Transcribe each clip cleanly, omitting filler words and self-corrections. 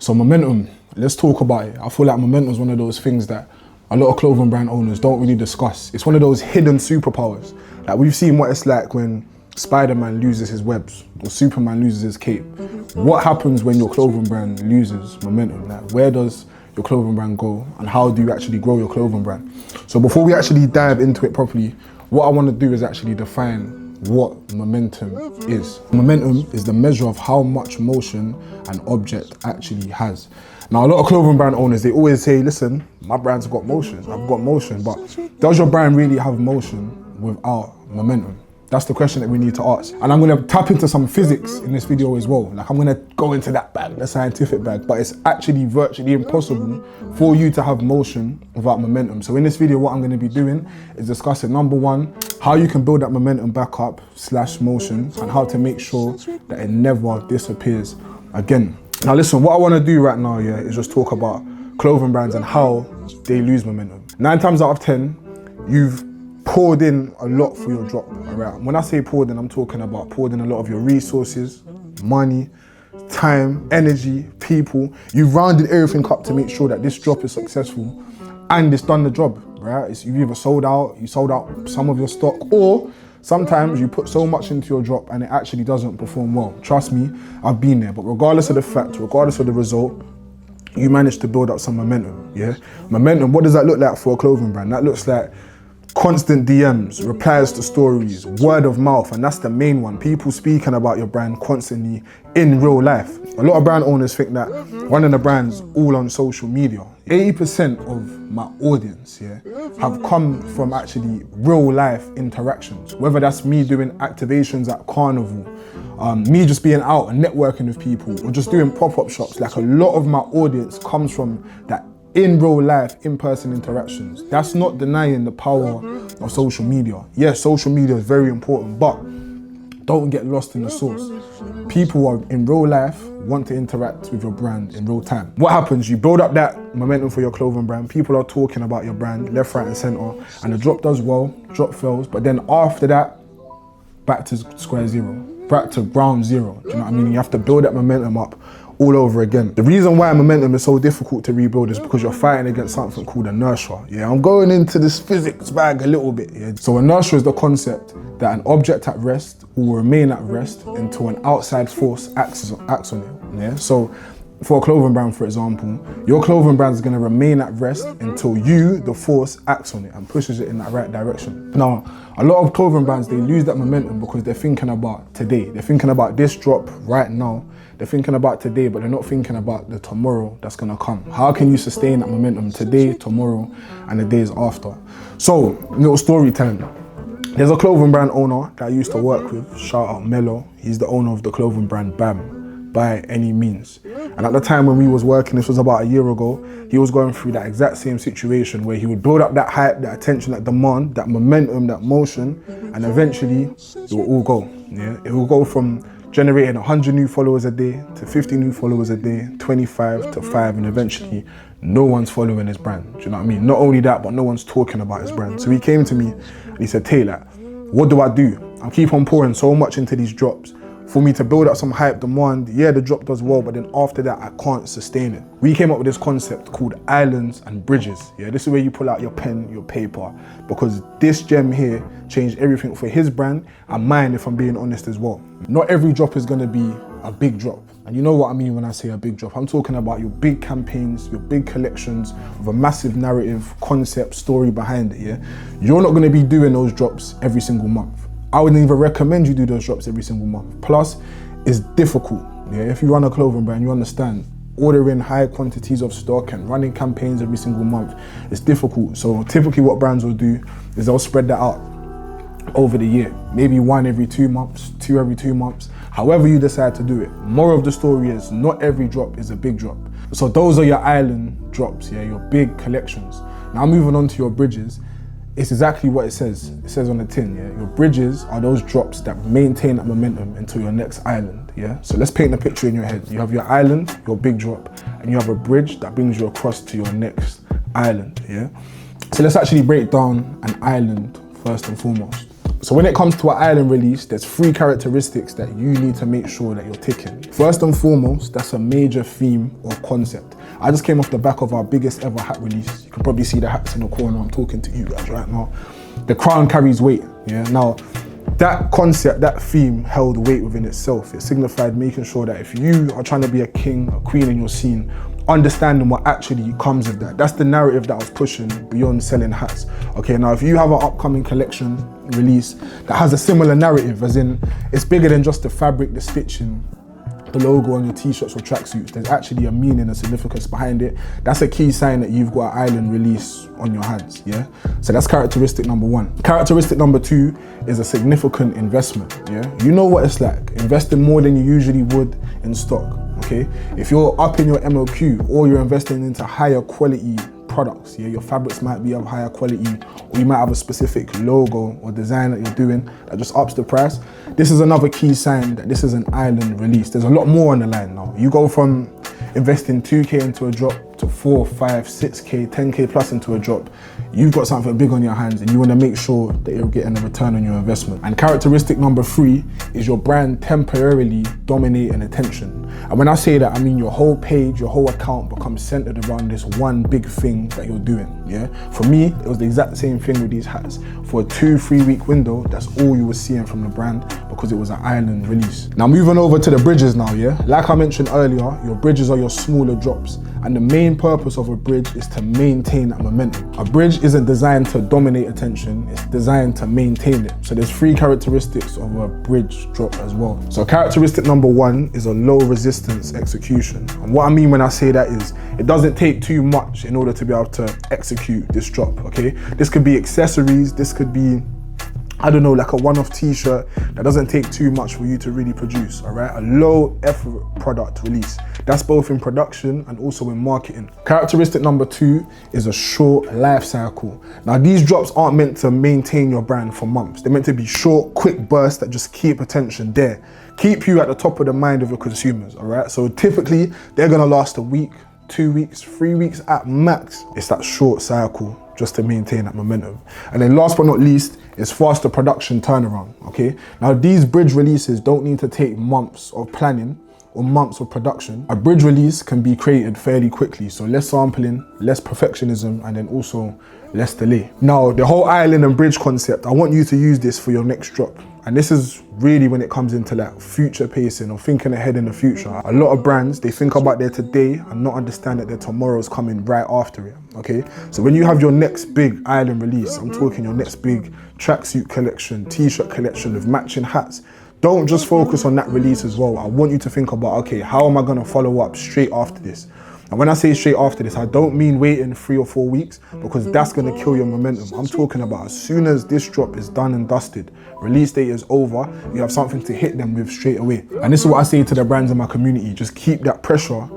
So momentum, let's talk about it. I feel like momentum is one of those things that a lot of clothing brand owners don't really discuss. It's one of those hidden superpowers. Like we've seen what it's like when Spider-Man loses his webs or Superman loses his cape. What happens when your clothing brand loses momentum? Like where does your clothing brand go and how do you actually grow your clothing brand? So before we actually dive into it properly, what I want to do is actually define what momentum is. Momentum is the measure of how much motion an object actually has. Now, a lot of clothing brand owners, they always say, listen, my brand's got motion, I've got motion, but does your brand really have motion without momentum? That's the question that we need to ask. And I'm gonna tap into some physics in this video as well. Like I'm gonna go into that bag, the scientific bag, but it's actually virtually impossible for you to have motion without momentum. So in this video, what I'm gonna be doing is discussing number one, how you can build that momentum back up / motion and how to make sure that it never disappears again. Now listen, what I wanna do right now, yeah, is just talk about clothing brands and how they lose momentum. 9 times out of 10, you've poured in a lot for your drop, all right? When I say poured in, I'm talking about poured in a lot of your resources, money, time, energy, people. You've rounded everything up to make sure that this drop is successful and it's done the job, right? You've either sold out some of your stock, or sometimes you put so much into your drop and it actually doesn't perform well. Trust me, I've been there, but regardless of the fact, regardless of the result, you managed to build up some momentum, yeah? Momentum, what does that look like for a clothing brand? That looks like constant DMs, replies to stories, word of mouth, and that's the main one. People speaking about your brand constantly in real life. A lot of brand owners think that running a brand's all on social media. 80% of my audience, yeah, have come from actually real life interactions. Whether that's me doing activations at Carnival, me just being out and networking with people, or just doing pop-up shops. Like a lot of my audience comes from that in real life, in-person interactions. That's not denying the power of social media. Yes, social media is very important, but don't get lost in the source. People are in real life want to interact with your brand in real time. What happens? You build up that momentum for your clothing brand. People are talking about your brand left, right, and center, and the drop does well, drop fails, but then after that, back to square zero, back to ground zero. Do you know what I mean? You have to build that momentum up all over again. The reason why momentum is so difficult to rebuild is because you're fighting against something called inertia. Yeah, I'm going into this physics bag a little bit. Yeah. So inertia is the concept that an object at rest will remain at rest until an outside force acts on it. Yeah. So for a clothing brand, for example, your clothing brand is going to remain at rest until you, the force, acts on it and pushes it in that right direction. Now, a lot of clothing brands, they lose that momentum because they're thinking about today. They're thinking about this drop right now. They're thinking about today, but they're not thinking about the tomorrow that's gonna come. How can you sustain that momentum today, tomorrow, and the days after? So, little story time. There's a clothing brand owner that I used to work with, shout out Mello. He's the owner of the clothing brand BAM, by any means. And at the time when we was working, this was about a year ago, he was going through that exact same situation where he would build up that hype, that attention, that demand, that momentum, that motion, and eventually it will all go. Yeah, it will go from generating 100 new followers a day to 50 new followers a day, 25 to 5, and eventually no one's following his brand. Do you know what I mean? Not only that, but no one's talking about his brand. So he came to me and he said, Taylor, what do I do? I keep on pouring so much into these drops. For me to build up some hype, demand, yeah, the drop does well, but then after that, I can't sustain it. We came up with this concept called islands and bridges. Yeah, this is where you pull out your pen, your paper, because this gem here changed everything for his brand and mine, if I'm being honest as well. Not every drop is gonna be a big drop. And you know what I mean when I say a big drop. I'm talking about your big campaigns, your big collections with a massive narrative, concept, story behind it, yeah? You're not gonna be doing those drops every single month. I wouldn't even recommend you do those drops every single month. Plus, it's difficult. Yeah, if you run a clothing brand, you understand ordering high quantities of stock and running campaigns every single month, it's difficult. So typically what brands will do is they'll spread that out over the year. Maybe 1 every 2 months, 2 every 2 months, however you decide to do it. More of the story is not every drop is a big drop. So those are your island drops, yeah, your big collections. Now moving on to your bridges, it's exactly what it says. It says on the tin, yeah? Your bridges are those drops that maintain that momentum until your next island, yeah? So let's paint a picture in your head. You have your island, your big drop, and you have a bridge that brings you across to your next island, yeah? So let's actually break down an island first and foremost. So when it comes to an island release, there's 3 characteristics that you need to make sure that you're ticking. First and foremost, that's a major theme or concept. I just came off the back of our biggest ever hat release. You can probably see the hats in the corner. I'm talking to you guys right now. The crown carries weight, yeah? Now, that concept, that theme held weight within itself. It signified making sure that if you are trying to be a king, a queen in your scene, understanding what actually comes with that. That's the narrative that I was pushing beyond selling hats. Okay, now if you have an upcoming collection release that has a similar narrative, as in it's bigger than just the fabric, the stitching, the logo on your t-shirts or tracksuits, there's actually a meaning and significance behind it. That's a key sign that you've got an island release on your hands, yeah? So that's characteristic number 1. Characteristic number 2 is a significant investment, yeah? You know what it's like, investing more than you usually would in stock, okay? If you're up in your MOQ or you're investing into higher quality products, yeah, your fabrics might be of higher quality, or you might have a specific logo or design that you're doing that just ups the price. This is another key sign that this is an island release. There's a lot more on the line now. You go from investing 2K into a drop to 4, 5, 6K, 10K plus into a drop. You've got something big on your hands and you want to make sure that you're getting a return on your investment. And characteristic number 3 is your brand temporarily dominating attention. And when I say that, I mean your whole page, your whole account becomes centered around this one big thing that you're doing, yeah? For me, it was the exact same thing with these hats. For a 2-3 week window, that's all you were seeing from the brand because it was an island release. Now moving over to the bridges now, yeah? Like I mentioned earlier, your bridges are your smaller drops. And the main purpose of a bridge is to maintain that momentum. A bridge isn't designed to dominate attention, it's designed to maintain it. So there's 3 characteristics of a bridge drop as well. So characteristic number 1 is a low resistance execution. And what I mean when I say that is, it doesn't take too much in order to be able to execute this drop, okay? This could be accessories, this could be, I don't know, like a one-off t-shirt that doesn't take too much for you to really produce, all right? A low effort product release. That's both in production and also in marketing. Characteristic number 2 is a short life cycle. Now these drops aren't meant to maintain your brand for months. They're meant to be short, quick bursts that just keep attention there. Keep you at the top of the mind of your consumers, all right? So typically they're gonna last a week, 2 weeks, 3 weeks at max. It's that short cycle just to maintain that momentum. And then last but not least is faster production turnaround, okay? Now these bridge releases don't need to take months of planning or months of production. A bridge release can be created fairly quickly, so less sampling, less perfectionism, and then also less delay. Now, the whole island and bridge concept, I want you to use this for your next drop. And this is really when it comes into like future pacing or thinking ahead in the future. A lot of brands, they think about their today and not understand that their tomorrow is coming right after it, okay? So when you have your next big island release, I'm talking your next big tracksuit collection, t-shirt collection with matching hats, don't just focus on that release as well. I want you to think about, okay, how am I gonna follow up straight after this? And when I say straight after this, I don't mean waiting 3 or 4 weeks because that's gonna kill your momentum. I'm talking about as soon as this drop is done and dusted, release date is over, you have something to hit them with straight away. And this is what I say to the brands in my community, just keep that pressure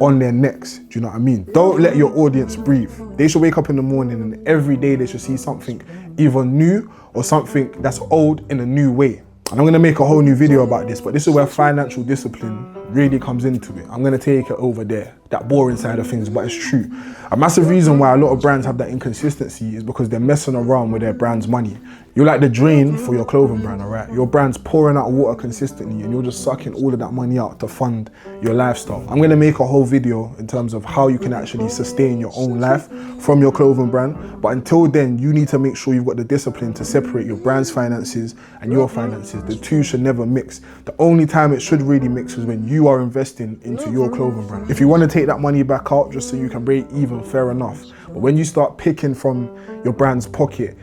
on their necks, do you know what I mean? Don't let your audience breathe. They should wake up in the morning and every day they should see something either new or something that's old in a new way. And I'm gonna make a whole new video about this, but this is where financial discipline really comes into it. I'm gonna take it over there, that boring side of things, but it's true. A massive reason why a lot of brands have that inconsistency is because they're messing around with their brand's money. You're like the drain for your clothing brand, all right? Your brand's pouring out water consistently and you're just sucking all of that money out to fund your lifestyle. I'm gonna make a whole video in terms of how you can actually sustain your own life from your clothing brand. But until then, you need to make sure you've got the discipline to separate your brand's finances and your finances. The two should never mix. The only time it should really mix is when you are investing into your clothing brand. If you want to take that money back out just so you can break even, fair enough. But when you start picking from your brand's pocket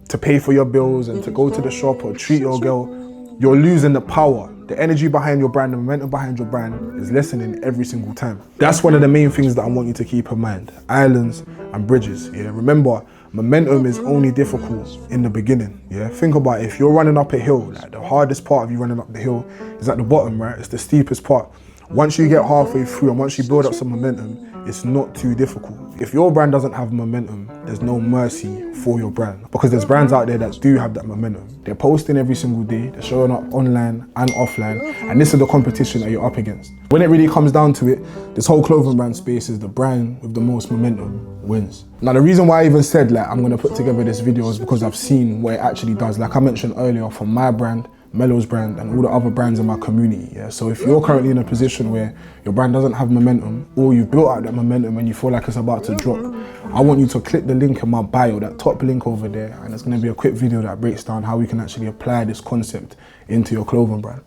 to pay for your bills and to go to the shop or treat your girl, you're losing the power. The energy behind your brand, the momentum behind your brand is lessening every single time. That's one of the main things that I want you to keep in mind. Islands and bridges, yeah? Remember, momentum is only difficult in the beginning, yeah? Think about it, if you're running up a hill, like the hardest part of you running up the hill is at the bottom, right? It's the steepest part. Once you get halfway through and once you build up some momentum, it's not too difficult. If your brand doesn't have momentum, there's no mercy for your brand, because there's brands out there that do have that momentum. They're posting every single day, they're showing up online and offline, and this is the competition that you're up against. When it really comes down to it, this whole clothing brand space is the brand with the most momentum wins. Now, the reason why I even said like I'm gonna put together this video is because I've seen what it actually does. Like I mentioned earlier, from my brand, Mello's brand, and all the other brands in my community. Yeah? So if you're currently in a position where your brand doesn't have momentum, or you've built out that momentum and you feel like it's about to drop, I want you to click the link in my bio, that top link over there, and it's going to be a quick video that breaks down how we can actually apply this concept into your clothing brand.